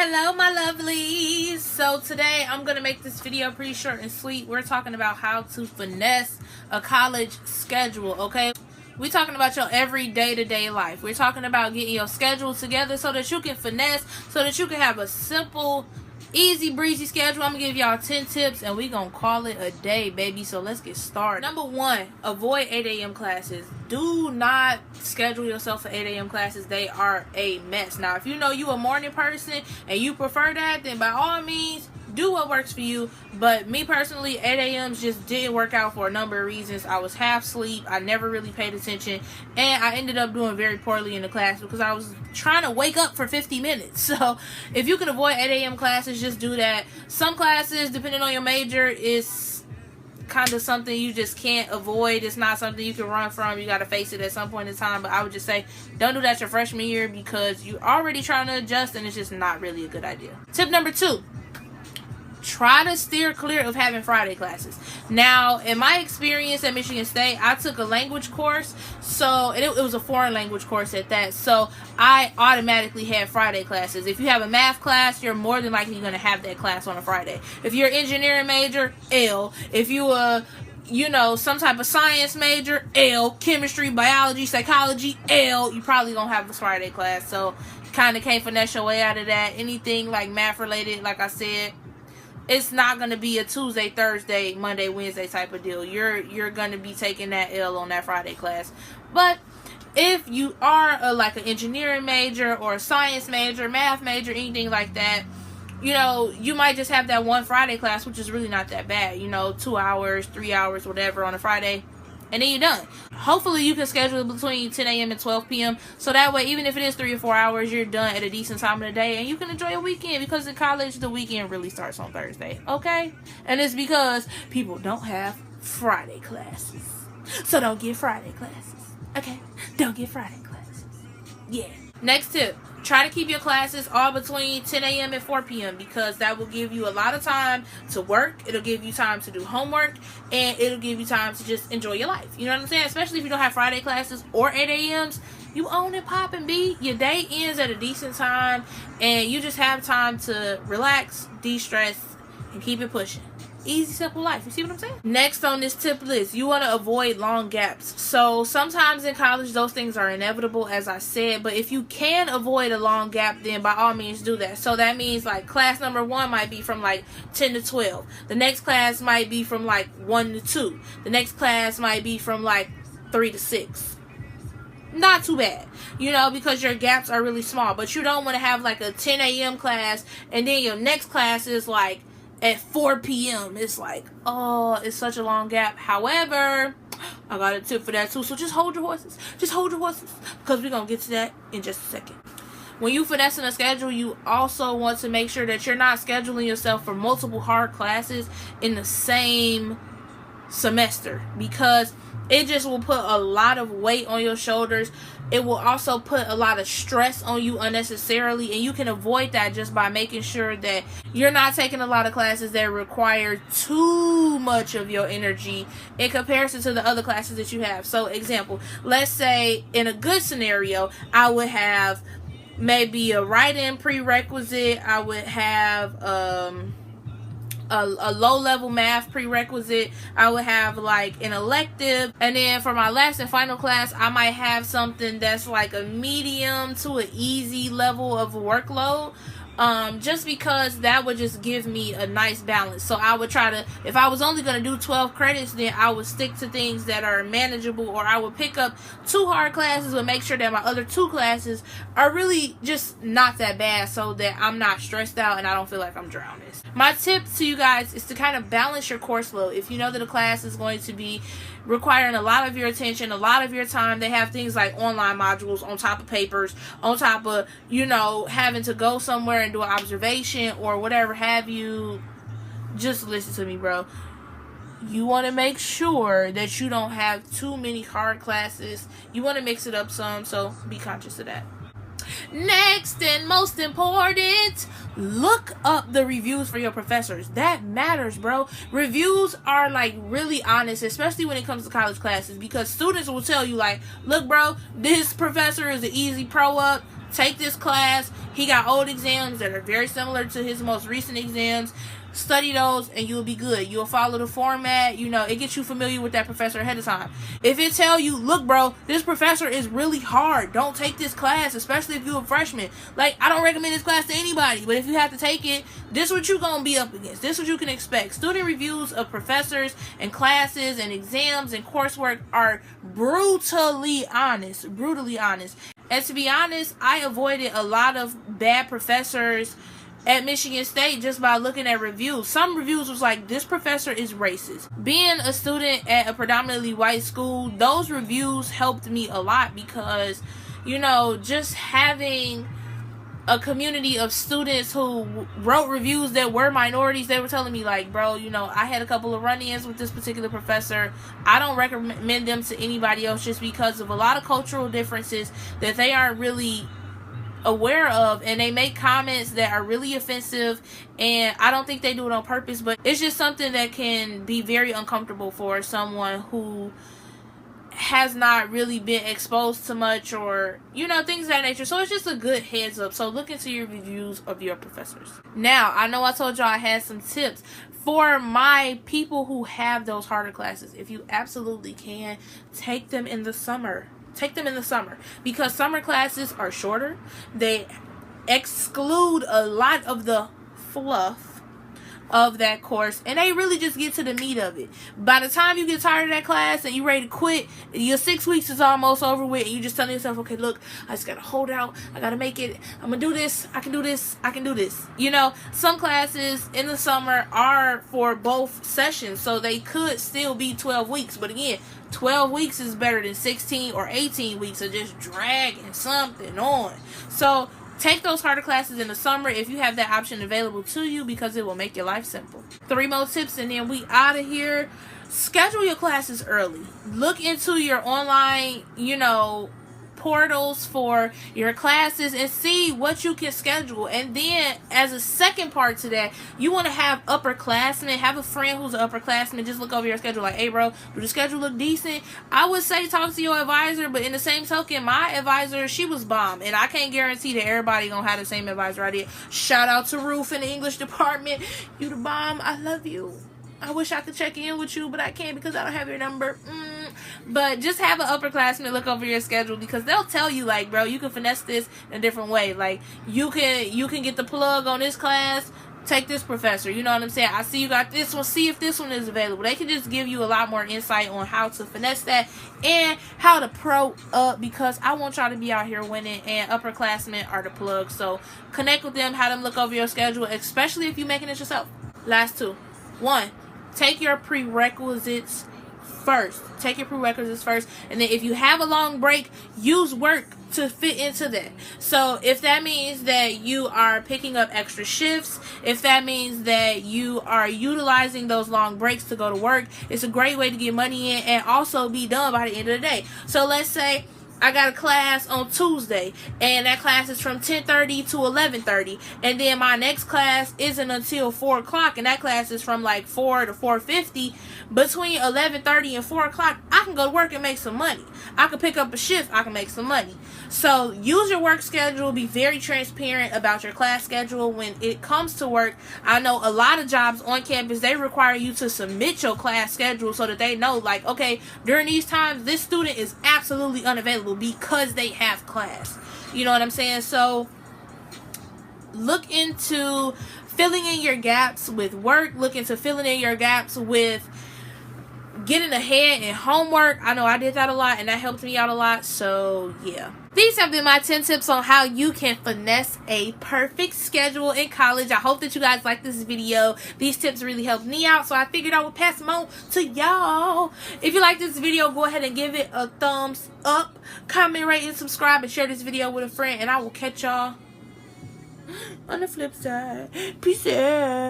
Hello my lovelies. So today I'm gonna make this video pretty short and sweet. We're talking about how to finesse a college schedule, okay? We're talking about your every day-to-day life. We're talking about getting your schedule together so that you can finesse, so that you can have a simple, easy breezy schedule. I'm gonna give y'all 10 tips and we gonna call it a day, baby. So let's get started. Number 1, avoid 8 a.m. classes. Do not schedule yourself for 8 a.m. classes. They are a mess. Now if you know you a morning person and you prefer that, then by all means do what works for you. But me personally, 8 a.m.s just didn't work out for a number of reasons. I was half asleep, I never really paid attention, and I ended up doing very poorly in the class because I was trying to wake up for 50 minutes. So if you can avoid 8 a.m. classes, just do that. Some classes, depending on your major, is kind of something you just can't avoid. It's not something you can run from. You got to face it at some point in time. But I would just say don't do that your freshman year because you're already trying to adjust and it's just not really a good idea. Tip number 2, try to steer clear of having Friday classes. Now, in my experience at Michigan State, I took a language course, so it was a foreign language course at that, so I automatically had Friday classes. If you have a math class, you're more than likely going to have that class on a Friday. If you're an engineering major, L. If you some type of science major, L. Chemistry, biology, psychology, L. You probably gonna have a Friday class, so kind of can't finesse your way out of that. Anything like math related, like I said, it's not going to be a Tuesday, Thursday, Monday, Wednesday type of deal. You're going to be taking that L on that Friday class. But if you are like an engineering major or a science major, math major, anything like that, you might just have that one Friday class, which is really not that bad. 2 hours, 3 hours, whatever on a Friday. And then you're done. Hopefully you can schedule it between 10 a.m. and 12 p.m. So that way, even if it is 3 or 4 hours, you're done at a decent time of the day. And you can enjoy a weekend. Because in college, the weekend really starts on Thursday. Okay? And it's because people don't have Friday classes. So don't get Friday classes. Okay? Don't get Friday classes. Yeah. Next tip. Try to keep your classes all between 10 a.m. and 4 p.m. because that will give you a lot of time to work. It'll give you time to do homework. And it'll give you time to just enjoy your life. You know what I'm saying? Especially if you don't have Friday classes or 8 a.m.s. You own it, poppin', B. Your day ends at a decent time. And you just have time to relax, de-stress, and keep it pushing. Easy, simple life. You see what I'm saying? Next on this tip list, you want to avoid long gaps. So sometimes in college, those things are inevitable, as I said. But if you can avoid a long gap, then by all means do that. So that means like class number 1 might be from like 10 to 12. The next class might be from like 1 to 2. The next class might be from like 3 to 6. Not too bad, because your gaps are really small. But you don't want to have like a 10 a.m. class and then your next class is like at 4 p.m. It's like, oh, it's such a long gap. However, I got a tip for that too. So just hold your horses. Just hold your horses. Because we're going to get to that in just a second. When you finessing a schedule, you also want to make sure that you're not scheduling yourself for multiple hard classes in the same semester. Because it just will put a lot of weight on your shoulders. It will also put a lot of stress on you unnecessarily, and you can avoid that just by making sure that you're not taking a lot of classes that require too much of your energy in comparison to the other classes that you have. So, example, let's say in a good scenario, I would have maybe a write-in prerequisite. I would have a low-level math prerequisite. I would have like an elective, and then for my last and final class I might have something that's like a medium to an easy level of workload, just because that would just give me a nice balance. So I would try to, if I was only going to do 12 credits, then I would stick to things that are manageable, or I would pick up 2 hard classes and make sure that my other 2 classes are really just not that bad, so that I'm not stressed out and I don't feel like I'm drowning. My tip to you guys is to kind of balance your course load. If you know that a class is going to be requiring a lot of your attention, a lot of your time, they have things like online modules on top of papers, on top of, having to go somewhere and do an observation or whatever have you. Just listen to me, bro. You want to make sure that you don't have too many hard classes. You want to mix it up some, so be conscious of that. Next and most important, look up the reviews for your professors. That matters, bro. Reviews are like really honest, especially when it comes to college classes, because students will tell you like, look, bro, this professor is an easy pro up. Take this class. He got old exams that are very similar to his most recent exams. Study those and you'll be good. You'll follow the format. You know, it gets you familiar with that professor ahead of time. If it tell you, look bro, this professor is really hard, don't take this class, especially if you're a freshman. Like, I don't recommend this class to anybody, but if you have to take it, this is what you're gonna be up against. This is what you can expect. Student reviews of professors and classes and exams and coursework are brutally honest. And to be honest, I avoided a lot of bad professors at Michigan State just by looking at reviews. Some reviews was like, this professor is racist. Being a student at a predominantly white school, those reviews helped me a lot because, you know, just having a community of students who wrote reviews that were minorities, they were telling me like, bro, you know, I had a couple of run-ins with this particular professor. I don't recommend them to anybody else just because of a lot of cultural differences that they aren't really aware of, and they make comments that are really offensive, and I don't think they do it on purpose, but it's just something that can be very uncomfortable for someone who has not really been exposed to much, or, you know, things of that nature. So it's just a good heads up. So look into your reviews of your professors. Now, I know I told y'all I had some tips for my people who have those harder classes. If you absolutely can, take them in the summer. Take them in the summer because summer classes are shorter. They exclude a lot of the fluff of that course, and they really just get to the meat of it. By the time you get tired of that class and you ready to quit, your 6 weeks is almost over with, and you just telling yourself, okay, look, I just gotta hold out, I gotta make it, I'm gonna do this, I can do this, I can do this. You know, some classes in the summer are for both sessions, so they could still be 12 weeks, but again, 12 weeks is better than 16 or 18 weeks of just dragging something on. So take those harder classes in the summer if you have that option available to you, because it will make your life simple. 3 more tips and then we out of here. Schedule your classes early. Look into your online, you know, portals for your classes and see what you can schedule. And then as a second part to that, you want to have upperclassmen. Have a friend who's an upperclassman. Just look over your schedule like, hey bro, do the schedule look decent? I would say talk to your advisor, but in the same token, my advisor, she was bomb, and I can't guarantee that everybody gonna have the same advisor I did. Shout out to Ruth in the English department. You the bomb. I love you. I wish I could check in with you, but I can't because I don't have your number. But just have an upperclassman look over your schedule, because they'll tell you like, bro, you can finesse this in a different way. Like, you can get the plug on this class, take this professor. You know what I'm saying? I see you got this one. See if this one is available. They can just give you a lot more insight on how to finesse that and how to pro up, because I want y'all to be out here winning, and upperclassmen are the plug. So connect with them, have them look over your schedule, especially if you're making it yourself. Last 2. 1, take your prerequisites first. Take your prerequisites first, and then if you have a long break, use work to fit into that. So if that means that you are picking up extra shifts, if that means that you are utilizing those long breaks to go to work, it's a great way to get money in and also be done by the end of the day. So let's say I got a class on Tuesday, and that class is from 10:30 to 11:30, and then my next class isn't until 4 o'clock, and that class is from like 4 to 4:50. Between 11:30 and 4 o'clock, I can go to work and make some money. I can pick up a shift, I can make some money. So use your work schedule. Be very transparent about your class schedule when it comes to work. I know a lot of jobs on campus, they require you to submit your class schedule so that they know, like, okay, during these times, this student is absolutely unavailable because they have class. You know what I'm saying? So look into filling in your gaps with work. Look into filling in your gaps with getting ahead in homework. I know I did that a lot, and that helped me out a lot. So yeah, these have been my 10 tips on how you can finesse a perfect schedule in college. I hope that you guys like this video. These tips really helped me out, so I figured I would pass them on to y'all. If you like this video, go ahead and give it a thumbs up, comment, rate, and subscribe, and share this video with a friend, and I will catch y'all on the flip side. Peace out.